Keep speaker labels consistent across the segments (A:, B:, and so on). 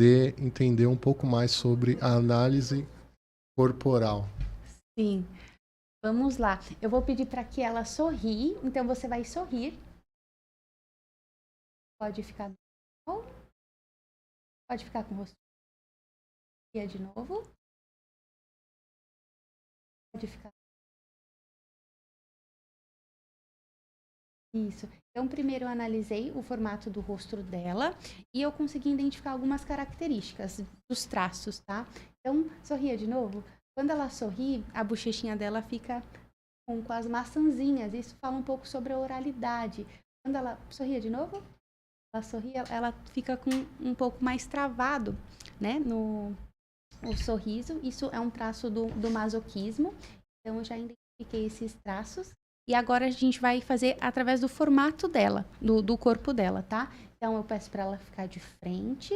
A: poder entender um pouco mais sobre a análise corporal.
B: Sim. Vamos lá. Eu vou pedir para que ela sorri. Então, você vai sorrir. Pode ficar. Pode ficar com o rosto. De novo. Pode ficar. Isso. Então, primeiro eu analisei o formato do rosto dela e eu consegui identificar algumas características dos traços, tá? Então, sorria de novo. Quando ela sorri, a bochechinha dela fica com as maçãzinhas. Isso fala um pouco sobre a oralidade. Quando ela sorria de novo, ela sorria, ela fica com um pouco mais travado, né? No o sorriso. Isso é um traço do masoquismo. Então, eu já identifiquei esses traços. E agora a gente vai fazer através do formato dela, do corpo dela, tá? Então, eu peço para ela ficar de frente.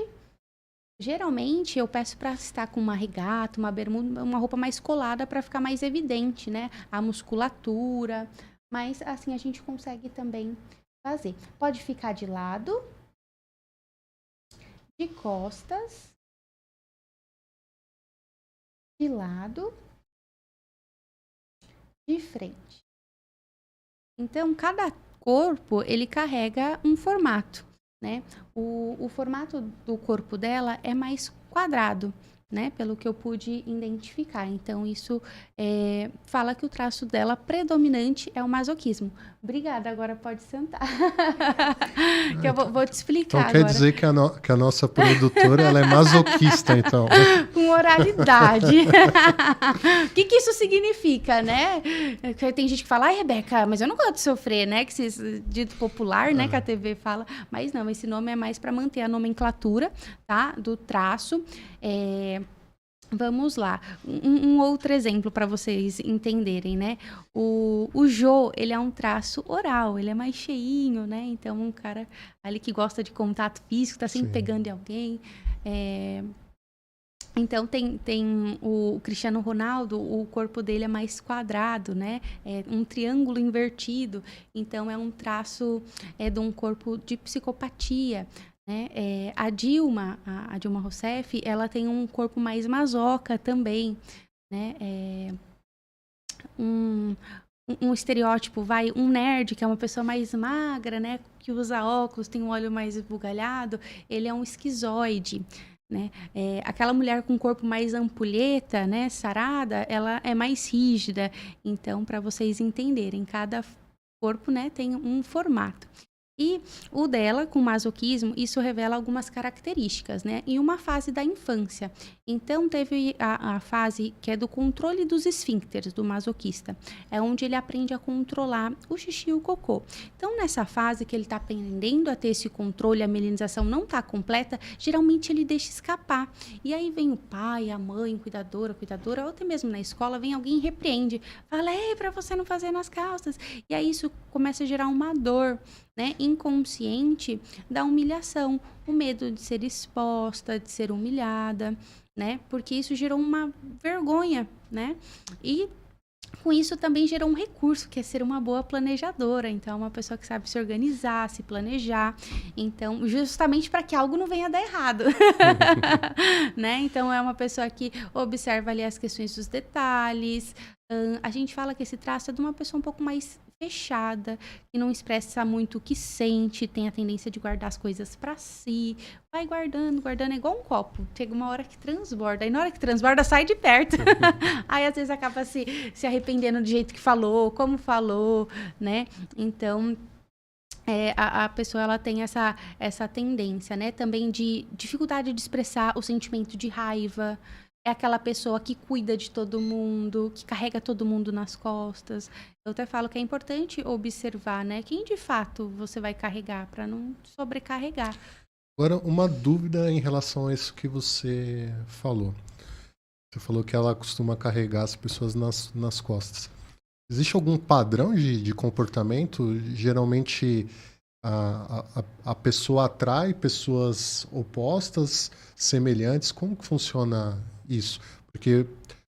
B: Geralmente, eu peço para estar com uma regata, uma bermuda, uma roupa mais colada para ficar mais evidente, né? A musculatura. Mas, assim, a gente consegue também fazer. Pode ficar de lado, de costas, de lado, de frente. Então, cada corpo, ele carrega um formato, né? O formato do corpo dela é mais quadrado, né? Pelo que eu pude identificar. Então, isso fala que o traço dela predominante é o masoquismo. Obrigada, agora pode sentar. Que eu vou te explicar
A: então, quer
B: agora.
A: dizer que a nossa produtora ela é masoquista, então.
B: Com oralidade. O que isso significa, né? Tem gente que fala, ai, Rebeca, mas eu não gosto de sofrer, né? Que esse dito popular, né? Que a TV fala. Mas não, esse nome é mais para manter a nomenclatura, tá? Do traço. Vamos lá. Um outro exemplo para vocês entenderem, né? O Jô, ele é um traço oral, ele é mais cheinho, né? Então, um cara ali que gosta de contato físico, tá sempre pegando em alguém. Então, tem o Cristiano Ronaldo, o corpo dele é mais quadrado, né? É um triângulo invertido. Então, é um traço de um corpo de psicopatia, né? A Dilma Rousseff, ela tem um corpo mais masoca também, né? Um estereótipo, um nerd, que é uma pessoa mais magra, né? Que usa óculos, tem um olho mais esbugalhado, ele é um esquizoide. Né? Aquela mulher com corpo mais ampulheta, né, sarada, ela é mais rígida. Então, para vocês entenderem, cada corpo, né, tem um formato. E o dela, com masoquismo, isso revela algumas características, né? Em uma fase da infância. Então, teve a fase que é do controle dos esfíncteres, do masoquista. É onde ele aprende a controlar o xixi e o cocô. Então, nessa fase que ele está aprendendo a ter esse controle, a melinização não está completa, geralmente ele deixa escapar. E aí vem o pai, a mãe, cuidadora, ou até mesmo na escola, vem alguém e repreende. Fala, para você não fazer nas calças. E aí isso começa a gerar uma dor, né, inconsciente da humilhação, o medo de ser exposta, de ser humilhada, né, porque isso gerou uma vergonha, né, e com isso também gerou um recurso, que é ser uma boa planejadora. Então, uma pessoa que sabe se organizar, se planejar. Então, justamente para que algo não venha dar errado. Né? Então, é uma pessoa que observa ali as questões dos detalhes. A gente fala que esse traço é de uma pessoa um pouco mais fechada, que não expressa muito o que sente, tem a tendência de guardar as coisas para si, vai guardando, é igual um copo. Chega uma hora que transborda, aí na hora que transborda, sai de perto. Aí, às vezes, acaba se arrependendo do jeito que falou, como falou, né? Então, a pessoa, ela tem essa tendência, né? Também de dificuldade de expressar o sentimento de raiva. É aquela pessoa que cuida de todo mundo, que carrega todo mundo nas costas. Eu até falo que é importante observar, né? Quem de fato você vai carregar, para não sobrecarregar.
A: Agora, uma dúvida em relação a isso que você falou. Você falou que ela costuma carregar as pessoas nas costas. Existe algum padrão de comportamento? Geralmente a pessoa atrai pessoas opostas, semelhantes. Como que funciona isso? Porque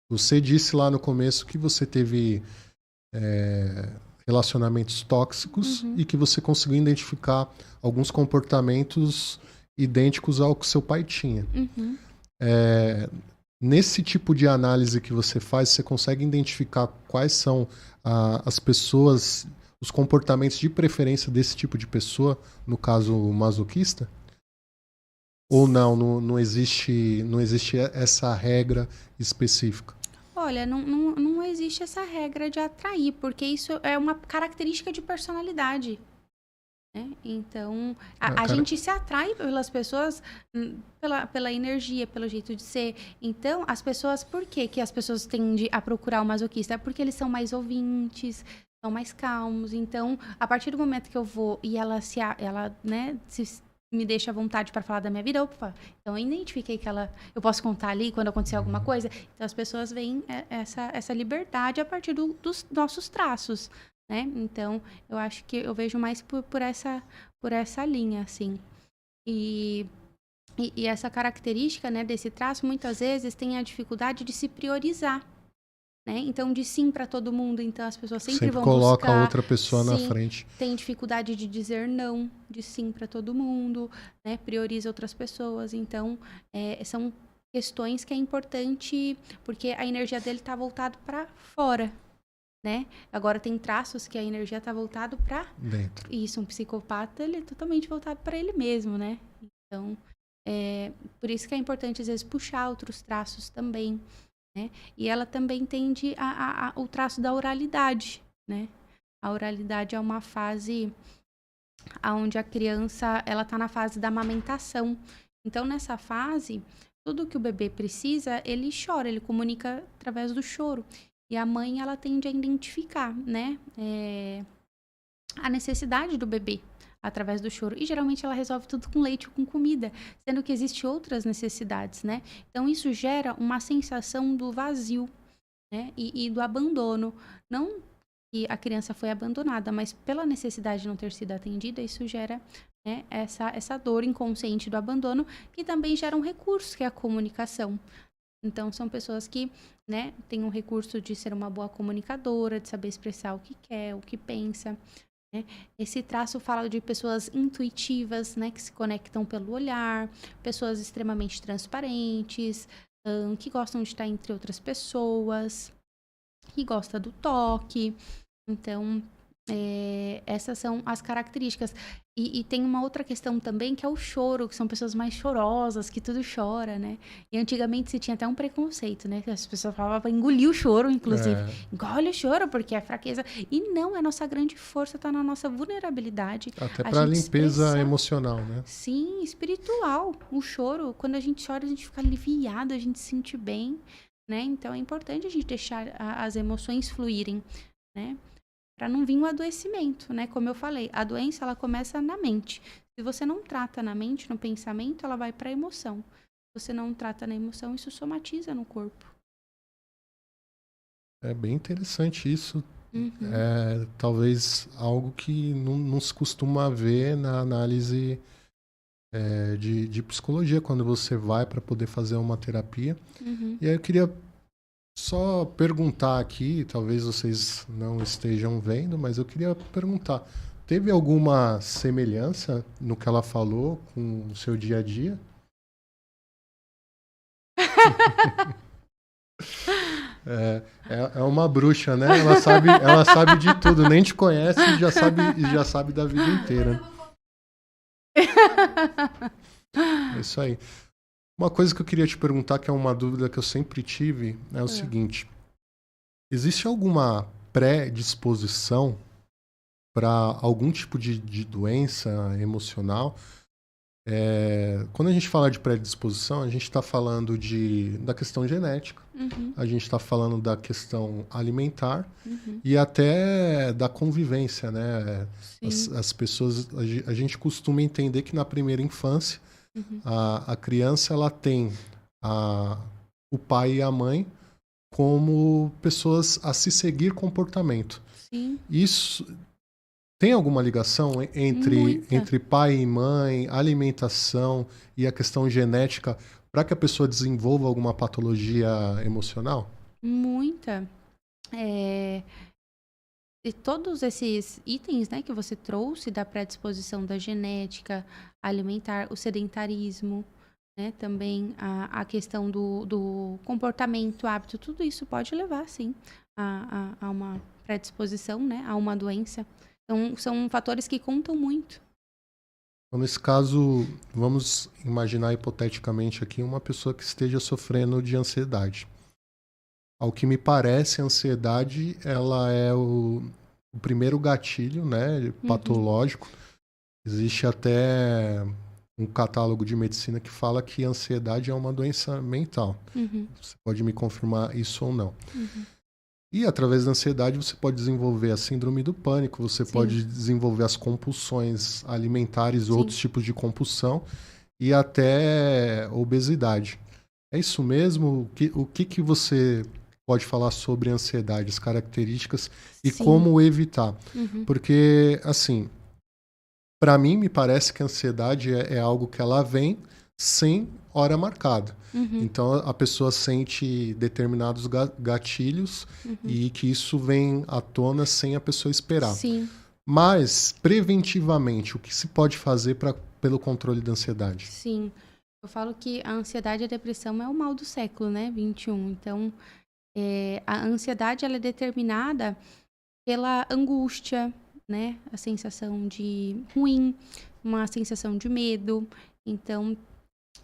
A: você disse lá no começo que você teve relacionamentos tóxicos e que você conseguiu identificar alguns comportamentos idênticos ao que seu pai tinha.
B: Uhum.
A: Nesse tipo de análise que você faz, você consegue identificar quais são as pessoas, os comportamentos de preferência desse tipo de pessoa, no caso masoquista? Ou não existe essa regra específica?
B: Olha, não existe essa regra de atrair, porque isso é uma característica de personalidade. Né? Então, a gente se atrai pelas pessoas pela energia, pelo jeito de ser. Então, as pessoas, por que as pessoas tendem a procurar o masoquista? É porque eles são mais ouvintes, são mais calmos. Então, a partir do momento que eu vou e ela né, me deixa à vontade para falar da minha vida, opa, então eu identifiquei que eu posso contar ali quando acontecer alguma coisa. Então, as pessoas veem essa liberdade a partir dos nossos traços. Né? Então, eu acho que eu vejo mais por essa linha, assim. E essa característica, né, desse traço, muitas vezes tem a dificuldade de se priorizar, né? Então, de sim para todo mundo, então as pessoas sempre vão
A: coloca
B: buscar...
A: outra pessoa na
B: sim,
A: frente.
B: tem dificuldade de dizer não, de sim para todo mundo, né? Prioriza outras pessoas. Então, são questões que é importante, porque a energia dele está voltada para fora. Né? Agora tem traços que a energia está voltado para
A: dentro.
B: Isso, um psicopata, ele é totalmente voltado para ele mesmo, né? Então, por isso que é importante às vezes puxar outros traços também, né? E ela também tende o traço da oralidade, né? A oralidade é uma fase onde a criança, ela tá na fase da amamentação. Então, nessa fase, tudo que o bebê precisa, ele chora, ele comunica através do choro. E a mãe, ela tende a identificar, né, a necessidade do bebê através do choro. E geralmente ela resolve tudo com leite ou com comida, sendo que existem outras necessidades, né? Então isso gera uma sensação do vazio, né, e do abandono. Não que a criança foi abandonada, mas pela necessidade de não ter sido atendida, isso gera, né, essa dor inconsciente do abandono, que também gera um recurso, que é a comunicação. Então, são pessoas que, né, têm um recurso de ser uma boa comunicadora, de saber expressar o que quer, o que pensa. Né? Esse traço fala de pessoas intuitivas, né, que se conectam pelo olhar, pessoas extremamente transparentes, que gostam de estar entre outras pessoas, que gostam do toque. Então, essas são as características. E tem uma outra questão também, que é o choro, que são pessoas mais chorosas, que tudo chora, né? E antigamente se tinha até um preconceito, né? Que as pessoas falavam para engolir o choro, inclusive. Engole o choro, porque é fraqueza. E não, a nossa grande força está na nossa vulnerabilidade.
A: Até para a limpeza emocional, né?
B: Sim, espiritual. O choro, quando a gente chora, a gente fica aliviado, a gente se sente bem, né? Então é importante a gente deixar as emoções fluírem, né? Para não vir um adoecimento, né? Como eu falei, a doença, ela começa na mente. Se você não trata na mente, no pensamento, ela vai para a emoção. Se você não trata na emoção, isso somatiza no corpo.
A: É bem interessante isso.
B: Uhum.
A: Talvez algo que não se costuma ver na análise de psicologia, quando você vai para poder fazer uma terapia.
B: Uhum.
A: E aí eu queria só perguntar aqui, talvez vocês não estejam vendo, mas eu queria perguntar, teve alguma semelhança no que ela falou com o seu dia a dia? É uma bruxa, né? Ela sabe de tudo, nem te conhece e já sabe da vida inteira. É isso aí. Uma coisa que eu queria te perguntar, que é uma dúvida que eu sempre tive, é o seguinte. Existe alguma predisposição para algum tipo de doença emocional? Quando a gente fala de predisposição, a gente está falando da questão genética, a gente está falando da questão alimentar e até da convivência, né? As pessoas, a gente costuma entender que na primeira infância, a criança, ela tem o pai e a mãe como pessoas a se seguir comportamento.
B: Sim.
A: Isso tem alguma ligação entre pai e mãe, alimentação e a questão genética para que a pessoa desenvolva alguma patologia emocional?
B: Muita. e todos esses itens, né, que você trouxe da predisposição da genética, alimentar, o sedentarismo, né, também a questão do comportamento, hábito, tudo isso pode levar, sim, a uma predisposição, né, a uma doença. Então, são fatores que contam muito.
A: Então, nesse caso, vamos imaginar hipoteticamente aqui uma pessoa que esteja sofrendo de ansiedade. Ao que me parece, a ansiedade, ela é o primeiro gatilho, né, patológico. Existe até um catálogo de medicina que fala que a ansiedade é uma doença mental. Você pode me confirmar isso ou não. E através da ansiedade você pode desenvolver a síndrome do pânico, você pode desenvolver as compulsões alimentares, outros tipos de compulsão e até obesidade. É isso mesmo? O que você pode falar sobre ansiedade, as características e como evitar? Porque, assim, para mim me parece que a ansiedade é algo que ela vem sem hora marcada. Então a pessoa sente determinados gatilhos e que isso vem à tona sem a pessoa esperar. Mas, preventivamente, o que se pode fazer pelo controle da ansiedade?
B: Sim, eu falo que a ansiedade e a depressão é o mal do século, né, 21. Então, a ansiedade ela é determinada pela angústia, né, a sensação de ruim, uma sensação de medo. Então,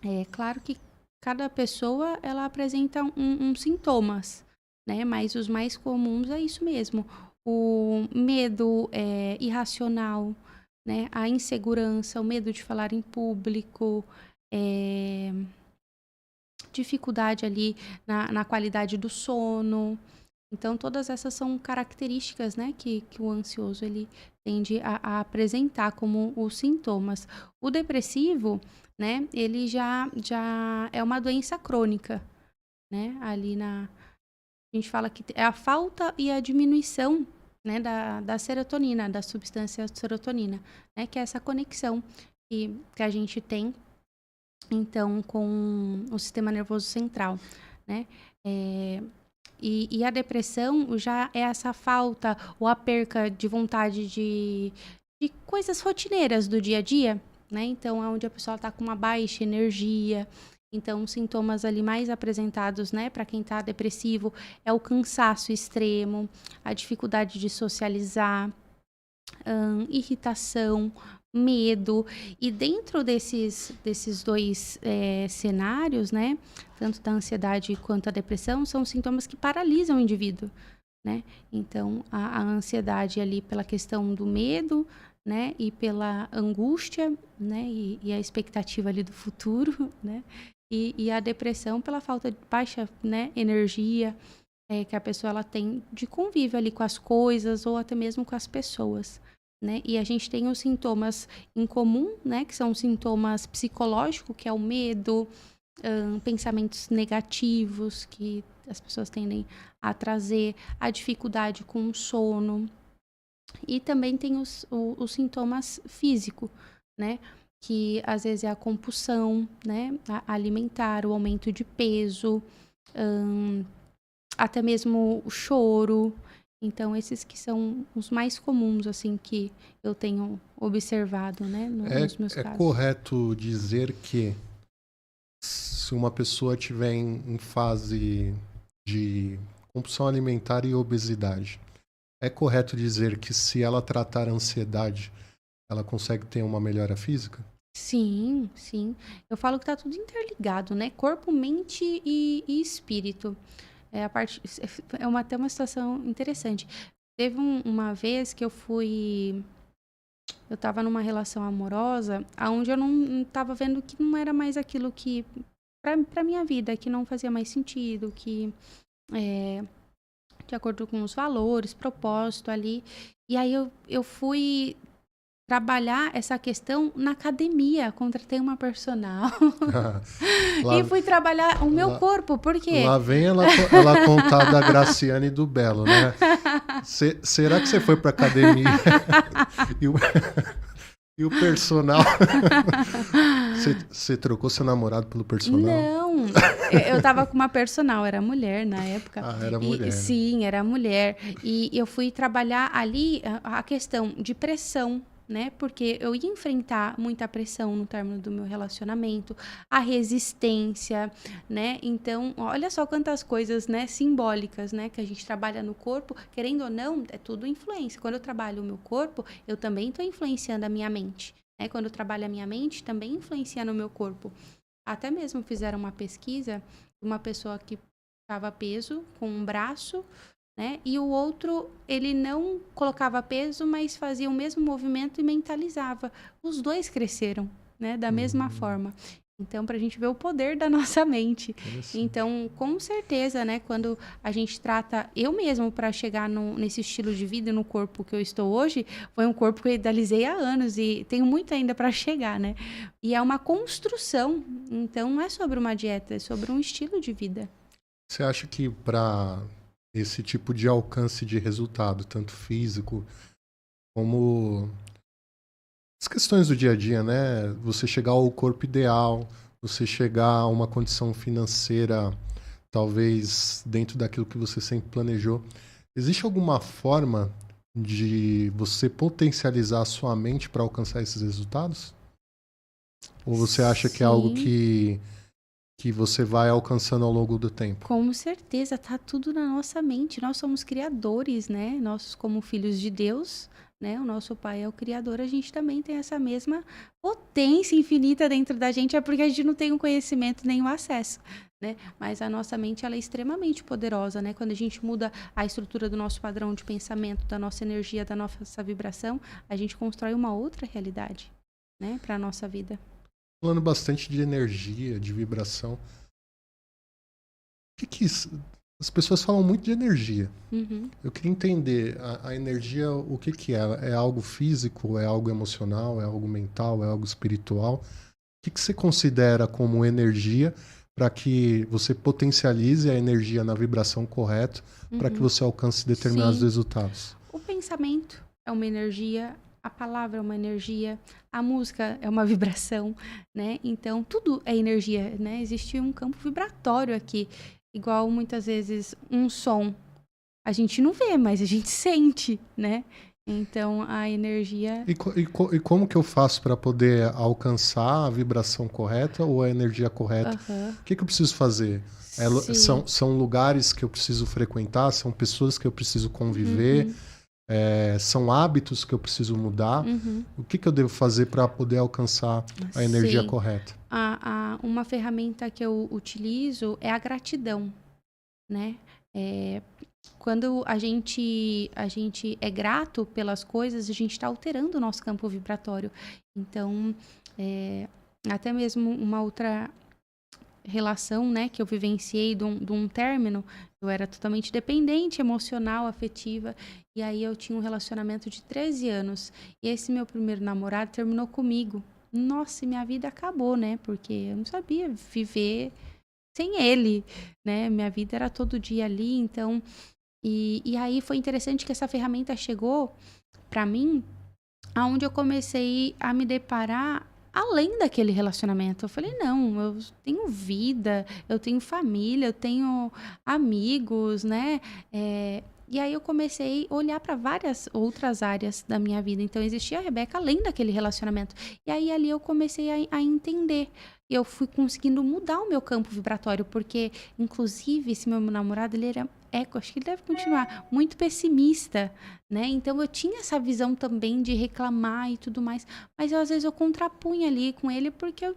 B: é claro que cada pessoa ela apresenta uns sintomas, né, mas os mais comuns é isso mesmo. O medo irracional, né, a insegurança, o medo de falar em público, dificuldade ali na qualidade do sono. Então, todas essas são características, né, que o ansioso ele tende a apresentar como os sintomas. O depressivo, né, ele já é uma doença crônica, né, ali a gente fala que é a falta e a diminuição, né, da serotonina, da substância serotonina, né, que é essa conexão que a gente tem, então, com o sistema nervoso central, né, e a depressão já é essa falta ou a perca de vontade de coisas rotineiras do dia a dia, né, então é onde a pessoa está com uma baixa energia. Então, os sintomas ali mais apresentados, né, para quem está depressivo, é o cansaço extremo, a dificuldade de socializar, irritação, medo. E dentro desses dois cenários, né, tanto da ansiedade quanto da depressão, são sintomas que paralisam o indivíduo, né? Então, a ansiedade ali pela questão do medo, né, e pela angústia, né, e a expectativa ali do futuro, né? E a depressão pela falta de baixa, né, energia que a pessoa ela tem de convívio ali com as coisas ou até mesmo com as pessoas, né? E a gente tem os sintomas em comum, né, que são sintomas psicológicos, que é o medo, pensamentos negativos que as pessoas tendem a trazer, a dificuldade com o sono. E também tem os sintomas físicos, né? Que às vezes é a compulsão, né, alimentar, o aumento de peso, até mesmo o choro. Então, esses que são os mais comuns, assim, que eu tenho observado, né, nos meus casos.
A: É correto dizer que se uma pessoa estiver em fase de compulsão alimentar e obesidade, é correto dizer que se ela tratar a ansiedade, ela consegue ter uma melhora física?
B: Sim, sim. Eu falo que tá tudo interligado, né? Corpo, mente e espírito. Até uma situação interessante. Teve uma vez que eu tava numa relação amorosa, onde eu não tava vendo que não era mais aquilo que, pra minha vida, que não fazia mais sentido, que de acordo com os valores, propósito ali. E aí eu fui trabalhar essa questão na academia, contratei uma personal e fui trabalhar o meu corpo, por quê?
A: Lá vem ela contar da Graciane e do Belo, né? Será que você foi pra academia e o personal Você trocou seu namorado pelo personal?
B: Não, eu tava com uma personal, era mulher na época.
A: Ah, era
B: E,
A: mulher.
B: sim, era mulher. E eu fui trabalhar ali a questão de pressão, né? Porque eu ia enfrentar muita pressão no término do meu relacionamento, a resistência, né? Então, olha só quantas coisas, né, simbólicas, né, que a gente trabalha no corpo, querendo ou não, é tudo influência. Quando eu trabalho o meu corpo, eu também estou influenciando a minha mente, né? Quando eu trabalho a minha mente, também influencia no meu corpo. Até mesmo fizeram uma pesquisa, uma pessoa que estava peso com um braço, né? E o outro, ele não colocava peso, mas fazia o mesmo movimento e mentalizava. Os dois cresceram, né? Da mesma forma. Então, para a gente ver o poder da nossa mente. Então, com certeza, né? Quando a gente trata eu mesmo para chegar nesse estilo de vida, no corpo que eu estou hoje, foi um corpo que eu idealizei há anos e tenho muito ainda para chegar, né? E é uma construção. Então, não é sobre uma dieta, é sobre um estilo de vida.
A: Você acha que para esse tipo de alcance de resultado, tanto físico como as questões do dia a dia, né? Você chegar ao corpo ideal, você chegar a uma condição financeira, talvez dentro daquilo que você sempre planejou, existe alguma forma de você potencializar a sua mente para alcançar esses resultados? Ou você acha que é algo
B: Sim.
A: que você vai alcançando ao longo do tempo?
B: Com certeza, tá tudo na nossa mente. Nós somos criadores, né? Nós, como filhos de Deus, né? O nosso Pai é o Criador, a gente também tem essa mesma potência infinita dentro da gente, é porque a gente não tem o conhecimento nem o acesso, né? Mas a nossa mente, ela é extremamente poderosa, né? Quando a gente muda a estrutura do nosso padrão de pensamento, da nossa energia, da nossa vibração, a gente constrói uma outra realidade, né? Para a nossa vida.
A: Falando bastante de energia, de vibração, as pessoas falam muito de energia.
B: Uhum.
A: Eu queria entender a energia, o que é? É algo físico, é algo emocional, é algo mental, é algo espiritual? O que você considera como energia para que você potencialize a energia na vibração correta para que você alcance determinados
B: Sim.
A: resultados?
B: O pensamento é uma energia, a palavra é uma energia, a música é uma vibração, né? Então, tudo é energia, né? Existe um campo vibratório aqui, igual muitas vezes um som. A gente não vê, mas a gente sente, né? Então, a energia...
A: E como que eu faço para poder alcançar a vibração correta ou a energia correta? O que eu preciso fazer?
B: Sim.
A: São lugares que eu preciso frequentar? São pessoas que eu preciso conviver? São hábitos que eu preciso mudar? O que eu devo fazer para poder alcançar a energia
B: Sim.
A: correta?
B: Uma ferramenta que eu utilizo é a gratidão, né? Quando a gente é grato pelas coisas, a gente está alterando o nosso campo vibratório. Então, até mesmo uma outra relação, né, que eu vivenciei de um término, eu era totalmente dependente, emocional, afetiva, e aí eu tinha um relacionamento de 13 anos, e esse meu primeiro namorado terminou comigo. Nossa, e minha vida acabou, né, porque eu não sabia viver sem ele, né, minha vida era todo dia ali, então... E aí foi interessante que essa ferramenta chegou para mim, aonde eu comecei a me deparar além daquele relacionamento. Eu falei, não, eu tenho vida, eu tenho família, eu tenho amigos, né? E aí eu comecei a olhar para várias outras áreas da minha vida. Então existia a Rebeca além daquele relacionamento. E aí ali eu comecei a entender. Eu fui conseguindo mudar o meu campo vibratório, porque inclusive esse meu namorado, ele era acho que ele deve continuar muito pessimista, né? Então eu tinha essa visão também de reclamar e tudo mais, mas às vezes eu contrapunha ali com ele porque eu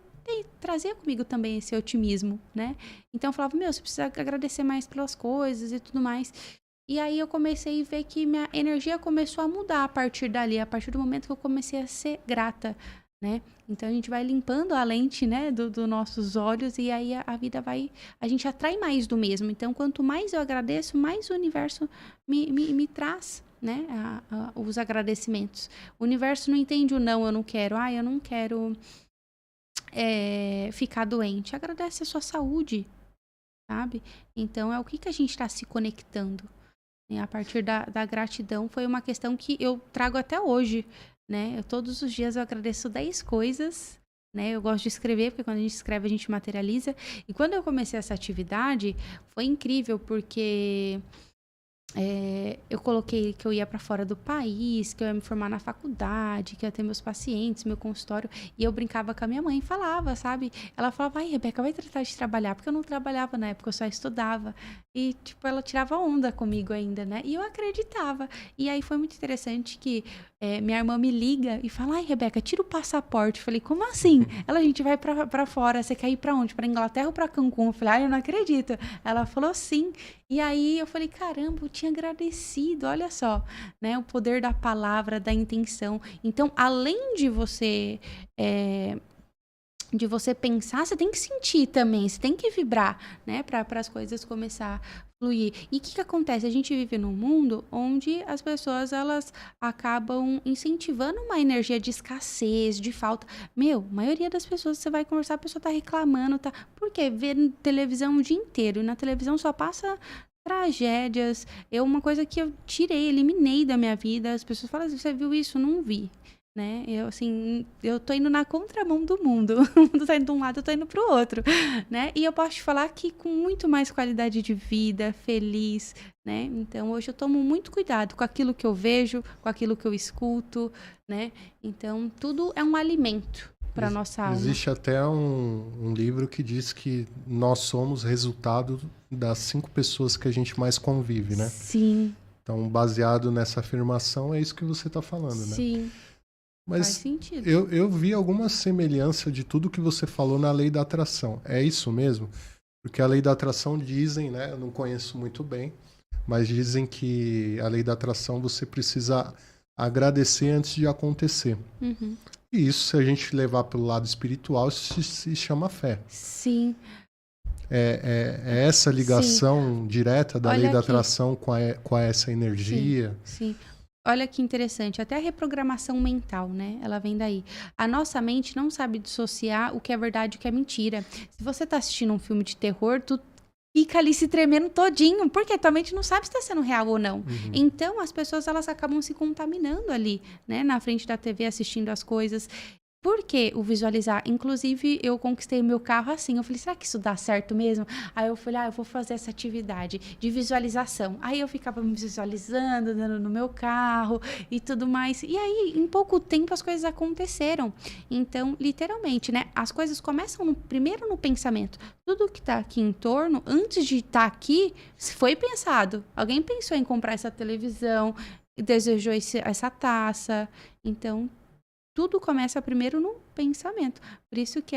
B: trazia comigo também esse otimismo, né? Então eu falava, você precisa agradecer mais pelas coisas e tudo mais. E aí eu comecei a ver que minha energia começou a mudar a partir dali, a partir do momento que eu comecei a ser grata, né? Então a gente vai limpando a lente, né, dos nossos olhos, e aí a vida a gente atrai mais do mesmo. Então quanto mais eu agradeço, mais o universo me traz, né, os agradecimentos. O universo não entende o não, eu não quero, eu não quero ficar doente. Agradece a sua saúde, sabe? Então é o que a gente está se conectando. E a partir da gratidão foi uma questão que eu trago até hoje, né? Todos os dias eu agradeço 10 coisas, né? Eu gosto de escrever, porque quando a gente escreve, a gente materializa. E quando eu comecei essa atividade, foi incrível, porque eu coloquei que eu ia para fora do país, que eu ia me formar na faculdade, que eu ia ter meus pacientes, meu consultório. E eu brincava com a minha mãe, falava, sabe? Ela falava, ai, Rebeca, vai tratar de trabalhar. Porque eu não trabalhava na época, eu só estudava. E, tipo, ela tirava onda comigo ainda, né? E eu acreditava. E aí foi muito interessante que minha irmã me liga e fala, ai, Rebeca, tira o passaporte. Eu falei, como assim? Ela, a gente vai pra fora. Você quer ir pra onde? Pra Inglaterra ou pra Cancún? Eu falei, ai, eu não acredito. Ela falou, sim. E aí eu falei, caramba, eu tinha agradecido, olha só, né? O poder da palavra, da intenção. Então, além de você pensar, você tem que sentir também, você tem que vibrar, né? Para as coisas começar a fluir. E o que acontece? A gente vive num mundo onde as pessoas, elas acabam incentivando uma energia de escassez, de falta. Meu, a maioria das pessoas, você vai conversar, a pessoa tá reclamando, tá? Por quê? Vê televisão o dia inteiro, e na televisão só passa tragédias. Uma coisa que eu eliminei da minha vida, as pessoas falam assim, você viu isso? Não vi. Né? Eu tô indo na contramão do mundo. O mundo tá indo de um lado, eu tô indo pro outro, né? E eu posso te falar que com muito mais qualidade de vida, feliz, né? Então, hoje eu tomo muito cuidado com aquilo que eu vejo, com aquilo que eu escuto, né? Então, tudo é um alimento para nossa alma.
A: Existe até um livro que diz que nós somos resultado das 5 pessoas que a gente mais convive, né?
B: Sim.
A: Então, baseado nessa afirmação, é isso que você tá falando, né?
B: Sim.
A: Mas
B: faz sentido.
A: Eu vi alguma semelhança de tudo que você falou na lei da atração. É isso mesmo? Porque a lei da atração dizem, né? Eu não conheço muito bem, mas dizem que a lei da atração você precisa agradecer antes de acontecer.
B: Uhum.
A: E isso, se a gente levar pelo lado espiritual, isso se chama fé.
B: Sim.
A: É essa ligação direta da
B: Olha
A: lei da
B: aqui.
A: atração com essa energia.
B: Sim. Olha que interessante, até a reprogramação mental, né? Ela vem daí. A nossa mente não sabe dissociar o que é verdade e o que é mentira. Se você tá assistindo um filme de terror, tu fica ali se tremendo todinho, porque tua mente não sabe se tá sendo real ou não.
A: Uhum.
B: Então, as pessoas, elas acabam se contaminando ali, né? Na frente da TV, assistindo as coisas. Por que o visualizar? Inclusive, eu conquistei meu carro assim. Eu falei, será que isso dá certo mesmo? Aí eu falei, eu vou fazer essa atividade de visualização. Aí eu ficava me visualizando, andando no meu carro e tudo mais. E aí, em pouco tempo, as coisas aconteceram. Então, literalmente, né? As coisas começam primeiro no pensamento. Tudo que tá aqui em torno, antes de estar aqui, foi pensado. Alguém pensou em comprar essa televisão, desejou essa taça. Então, tudo começa primeiro no pensamento. Por isso que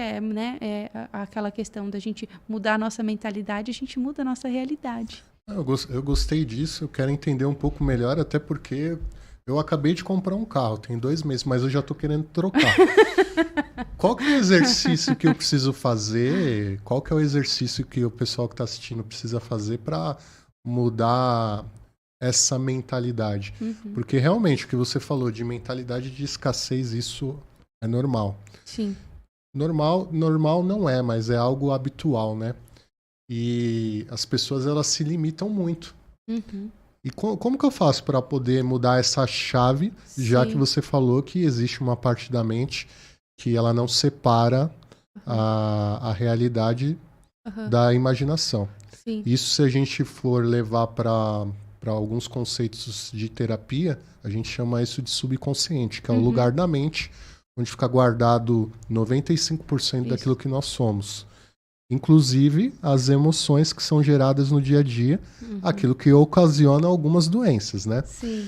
B: aquela questão da gente mudar a nossa mentalidade, a gente muda a nossa realidade.
A: Eu gostei disso, eu quero entender um pouco melhor, até porque eu acabei de comprar um carro, tem 2 meses, mas eu já tô querendo trocar. Qual que é o exercício que eu preciso fazer? Qual que é o exercício que o pessoal que está assistindo precisa fazer para mudar essa mentalidade?
B: Uhum.
A: Porque realmente o que você falou de mentalidade de escassez, isso é normal.
B: Sim.
A: Normal não é, mas é algo habitual, né? E as pessoas, elas se limitam muito.
B: Uhum.
A: E como que eu faço para poder mudar essa chave, já
B: Sim.
A: que você falou que existe uma parte da mente que ela não separa a realidade da imaginação?
B: Sim.
A: Isso, se a gente for levar para alguns conceitos de terapia, a gente chama isso de subconsciente, que é o lugar da mente onde fica guardado 95% daquilo que nós somos. Inclusive as emoções que são geradas no dia a dia, aquilo que ocasiona algumas doenças, né?
B: Sim.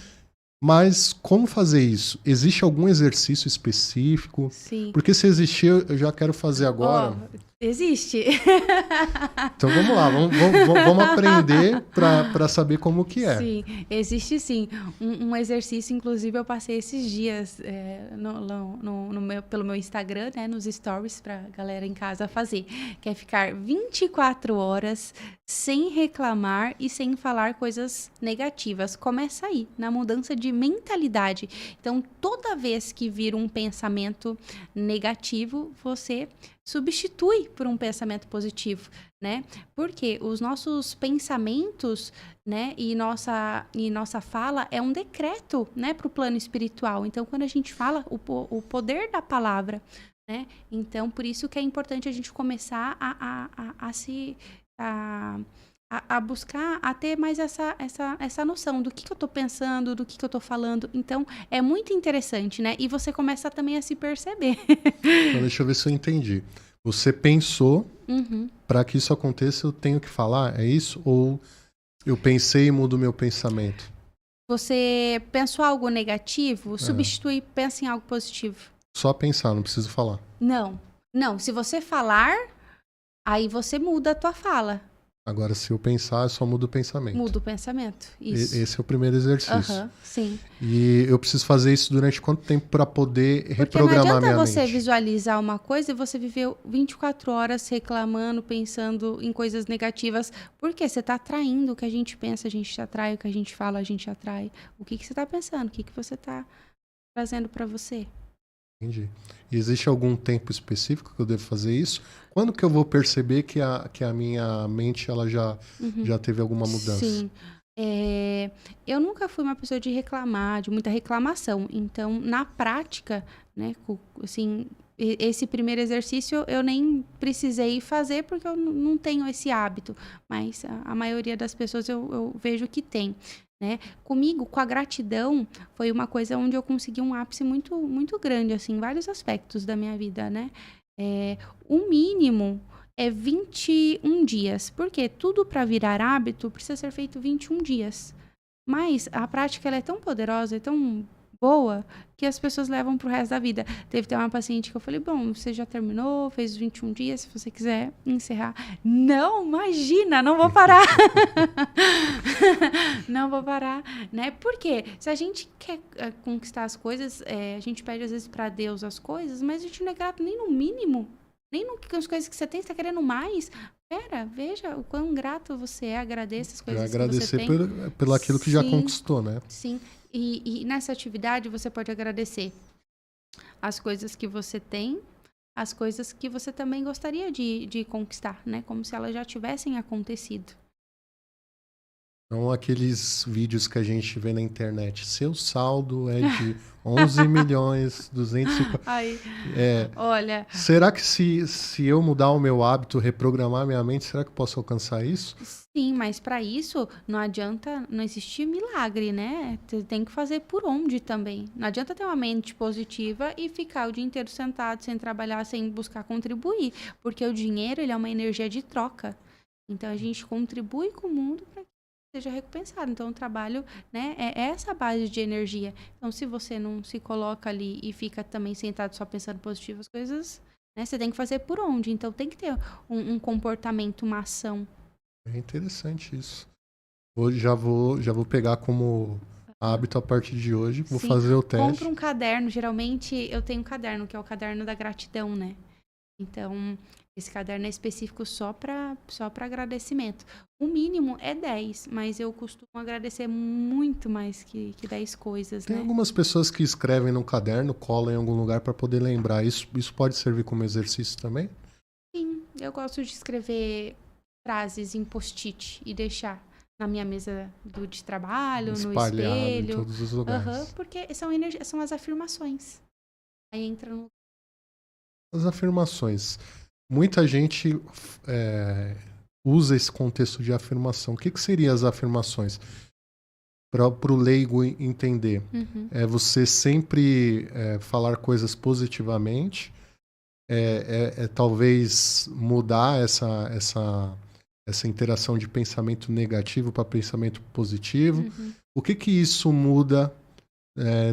A: Mas como fazer isso? Existe algum exercício específico?
B: Sim.
A: Porque se existir, eu já quero fazer agora.
B: Existe.
A: Então vamos lá, vamos aprender para saber como que é.
B: Sim, existe sim. Um exercício, inclusive, eu passei esses dias pelo meu Instagram, né, nos stories, pra galera em casa fazer. Que é ficar 24 horas sem reclamar e sem falar coisas negativas. Começa aí, na mudança de mentalidade. Então, toda vez que vir um pensamento negativo, você substitui por um pensamento positivo, né? Porque os nossos pensamentos, né, e nossa fala é um decreto, né, para o plano espiritual. Então, quando a gente fala, o poder da palavra, né? Então, por isso que é importante a gente começar a buscar, a ter mais essa noção do que eu tô pensando, do que eu tô falando. Então, é muito interessante, né? E você começa também a se perceber.
A: Então, deixa eu ver se eu entendi. Você pensou,
B: Uhum.
A: para que isso aconteça, eu tenho que falar? É isso? Ou eu pensei e mudo meu pensamento?
B: Você pensou algo negativo,
A: É.
B: substitui, pensa em algo positivo.
A: Só pensar, não preciso falar.
B: Não, não. Se você falar, aí você muda a tua fala.
A: Agora, se eu pensar, eu só mudo o pensamento.
B: Muda o pensamento. Isso.
A: Esse é o primeiro exercício.
B: Aham, sim.
A: E eu preciso fazer isso durante quanto tempo para poder
B: Porque não
A: reprogramar
B: adianta
A: minha
B: você
A: mente?
B: visualizar uma coisa e você viver 24 horas reclamando, pensando em coisas negativas. Porque você está atraindo o que a gente pensa, a gente atrai, o que a gente fala, a gente atrai. O que você está pensando? O que você está trazendo para você?
A: Entendi. E existe algum tempo específico que eu devo fazer isso? Quando que eu vou perceber que a minha mente ela já teve alguma mudança?
B: Sim. Eu nunca fui uma pessoa de reclamar, de muita reclamação. Então, na prática, né, assim, esse primeiro exercício eu nem precisei fazer porque eu não tenho esse hábito. Mas a maioria das pessoas eu vejo que tem, né? Comigo, com a gratidão, foi uma coisa onde eu consegui um ápice muito, muito grande, assim, em vários aspectos da minha vida, né? O mínimo é 21 dias, porque tudo para virar hábito precisa ser feito 21 dias. Mas a prática ela é tão poderosa, é tão boa, que as pessoas levam pro resto da vida. Teve até uma paciente que eu falei, bom, você já terminou, fez os 21 dias, se você quiser encerrar. Não, imagina, não vou parar. Não vou parar, né? Porque se a gente quer conquistar as coisas, a gente pede às vezes para Deus as coisas, mas a gente não é grato nem no mínimo. Nem nas coisas que você tem, você tá querendo mais. Pera, veja o quão grato você é, agradeça as coisas que você
A: Agradecer
B: tem.
A: pelo aquilo que já
B: Sim,
A: conquistou, né?
B: sim. E nessa atividade você pode agradecer as coisas que você tem, as coisas que você também gostaria de conquistar, né? Como se elas já tivessem acontecido.
A: Então, aqueles vídeos que a gente vê na internet, seu saldo é de 11 milhões, 250...
B: Ai,
A: É,
B: olha,
A: será que se eu mudar o meu hábito, reprogramar minha mente, será que eu posso alcançar isso?
B: sim, mas para isso não adianta, não existe milagre, né? Você tem que fazer por onde também. Não adianta ter uma mente positiva e ficar o dia inteiro sentado, sem trabalhar, sem buscar contribuir, porque o dinheiro ele é uma energia de troca. Então a gente contribui com o mundo para que seja recompensado. Então o trabalho, né, é essa base de energia. Então se você não se coloca ali e fica também sentado só pensando positivas coisas, né, você tem que fazer por onde. Então tem que ter um comportamento, uma ação.
A: É interessante isso. Hoje já vou pegar como hábito a partir de hoje, vou
B: Sim,
A: fazer o
B: compra
A: teste.
B: um caderno. Geralmente eu tenho um caderno, que é o caderno da gratidão, né? Então, esse caderno é específico só para agradecimento. O mínimo é 10, mas eu costumo agradecer muito mais que 10 coisas,
A: Tem
B: né?
A: algumas pessoas que escrevem no caderno, colam em algum lugar para poder lembrar. Isso pode servir como exercício também?
B: Sim, eu gosto de escrever frases em post-it e deixar na minha mesa de trabalho, no
A: Espalhado em
B: espelho.
A: todos os
B: Aham,
A: lugares.
B: porque são as afirmações. Aí entra no.
A: As afirmações. Muita gente usa esse contexto de afirmação. O que seriam as afirmações? Para o leigo entender.
B: Uhum.
A: É você sempre falar coisas positivamente, talvez mudar essa interação de pensamento negativo para pensamento positivo.
B: Uhum.
A: O que isso muda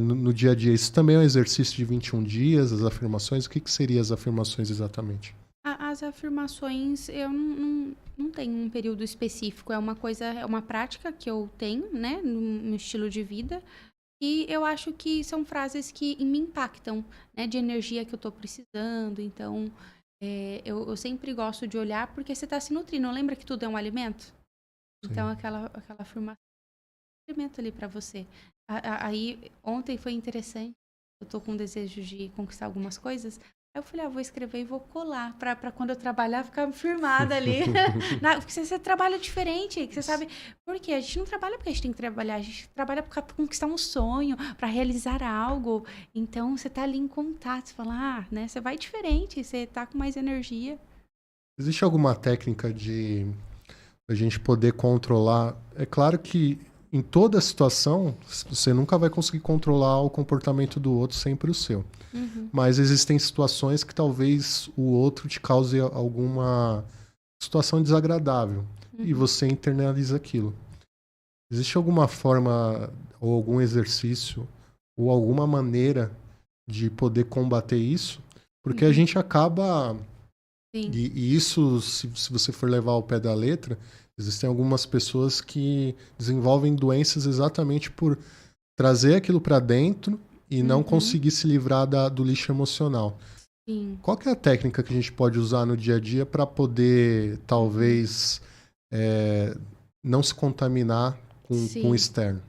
A: no dia a dia? Isso também é um exercício de 21 dias, as afirmações. O que seriam as afirmações exatamente?
B: As afirmações, eu não tenho um período específico. É uma coisa, é uma prática que eu tenho, né, no estilo de vida. E eu acho que são frases que me impactam, né, de energia que eu tô precisando. Então, eu sempre gosto de olhar porque você tá se nutrindo. Lembra que tudo é um alimento? Então,
A: Sim.
B: aquela afirmação é um alimento ali pra você. Aí, ontem foi interessante. Eu tô com desejo de conquistar algumas coisas. Aí eu falei, vou escrever e vou colar, para quando eu trabalhar ficar firmada ali. Porque você trabalha diferente, que você sabe. Por quê? A gente não trabalha porque a gente tem que trabalhar, a gente trabalha para conquistar um sonho, para realizar algo. Então você tá ali em contato, você fala, né? Você vai diferente, você tá com mais energia.
A: Existe alguma técnica de a gente poder controlar? É claro que em toda situação você nunca vai conseguir controlar o comportamento do outro, sempre o seu.
B: Uhum.
A: Mas existem situações que talvez o outro te cause alguma situação desagradável e você internaliza aquilo. Existe alguma forma ou algum exercício ou alguma maneira de poder combater isso? Porque a gente acaba...
B: Sim.
A: E isso, se você for levar ao pé da letra, existem algumas pessoas que desenvolvem doenças exatamente por trazer aquilo para dentro e não conseguir se livrar do lixo emocional.
B: Sim.
A: Qual que é a técnica que a gente pode usar no dia a dia para poder, talvez, não se contaminar com o externo?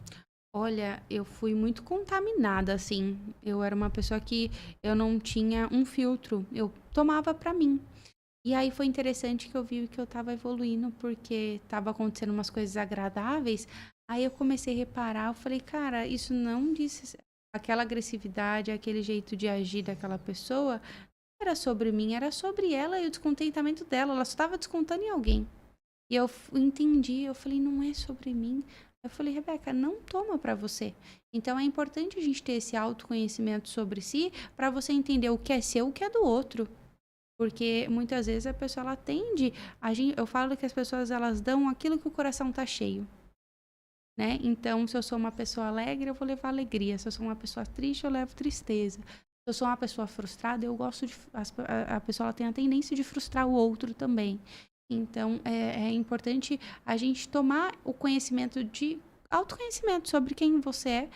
B: Olha, eu fui muito contaminada, assim. Eu era uma pessoa que eu não tinha um filtro. Eu tomava pra mim. E aí foi interessante que eu vi que eu tava evoluindo, porque tava acontecendo umas coisas agradáveis. Aí eu comecei a reparar, eu falei, cara, isso não disse... Aquela agressividade, aquele jeito de agir daquela pessoa, não era sobre mim, era sobre ela e o descontentamento dela. Ela só estava descontando em alguém. E eu entendi, eu falei, não é sobre mim. Eu falei, Rebeca, não toma pra você. Então é importante a gente ter esse autoconhecimento sobre si para você entender o que é seu e o que é do outro. Porque muitas vezes a pessoa ela tende, eu falo que as pessoas elas dão aquilo que o coração tá cheio, né? Então, se eu sou uma pessoa alegre, eu vou levar alegria. Se eu sou uma pessoa triste, eu levo tristeza. Se eu sou uma pessoa frustrada, eu gosto de a pessoa ela tem a tendência de frustrar o outro também. Então, é importante a gente tomar o conhecimento de autoconhecimento sobre quem você é,